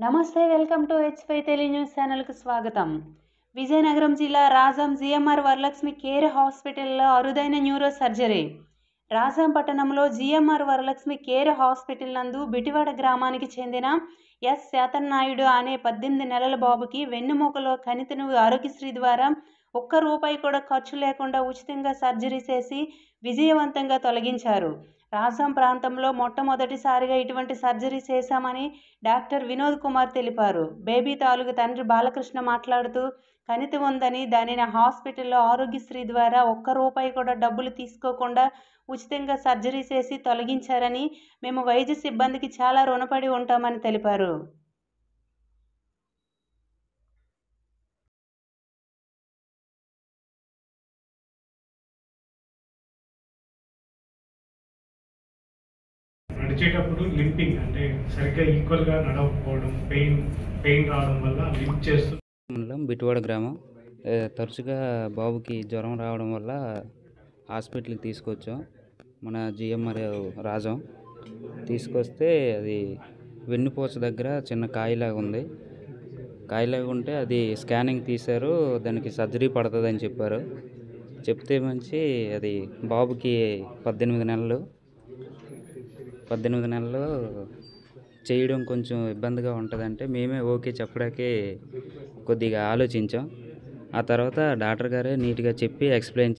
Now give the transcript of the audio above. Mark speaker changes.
Speaker 1: నమస్తే, welcome to H5 Telugu news ఛానల్కి స్వాగతం. విజయనగరం జిల్లా రాజాం జిఎంఆర్ వరలక్ష్మి కేర్ హాస్పిటల్లో అరుదైన న్యూరో సర్జరీ. రాజాం పట్టణంలో జిఎంఆర్ వరలక్ష్మి కేర్ హాస్పిటల్ నందు బిటివాడ గ్రామానికి చెందిన ఎస్ శాతన్నాయుడు అనే 18 నెలల బాబుకి వెన్నుముకలో కణితిని ఆరోగ్యశ్రీ ద్వారా ₹1 కూడా ఖర్చు లేకుండా ఉచితంగా సర్జరీ చేసి విజయవంతంగా తొలగించారు. రాజాం ప్రాంతంలో మొట్టమొదటిసారిగా ఇటువంటి సర్జరీ చేశామని డాక్టర్ వినోద్ కుమార్ తెలిపారు. బేబీ తాలూకు తండ్రి బాలకృష్ణ మాట్లాడుతూ, కణితి ఉందని దానిని హాస్పిటల్లో ఆరోగ్యశ్రీ ద్వారా ₹1 కూడా డబ్బులు తీసుకోకుండా ఉచితంగా సర్జరీ చేసి తొలగించారని, మేము వైద్య సిబ్బందికి చాలా రుణపడి ఉంటామని తెలిపారు.
Speaker 2: నడిచేటప్పుడు లింపింగ్ అంటే సరిగ్గా ఈక్వల్గా నడవకపోవడం, పెయిన్ రావడం వల్ల లింప్ చేస్తూ
Speaker 3: మండలం బిటివాడ గ్రామం. తరచుగా బాబుకి జ్వరం రావడం వల్ల హాస్పిటల్కి తీసుకొచ్చాం. మన జిఎంఆర్ రాజాం తీసుకొస్తే అది వెన్నుపూస దగ్గర చిన్న కాయలాగా ఉంది. కాయలాగా ఉంటే అది స్కానింగ్ తీశారు. దానికి సర్జరీ పడుతుందని చెప్పారు. చెప్తే మంచి అది బాబుకి 18 నెలలు చేయడం కొంచెం ఇబ్బందిగా ఉంటుందంటే మేమే ఓకే చెప్పడానికే కొద్దిగా ఆలోచించాం. ఆ తర్వాత డాక్టర్ గారే నీట్గా చెప్పి ఎక్స్ప్లెయిన్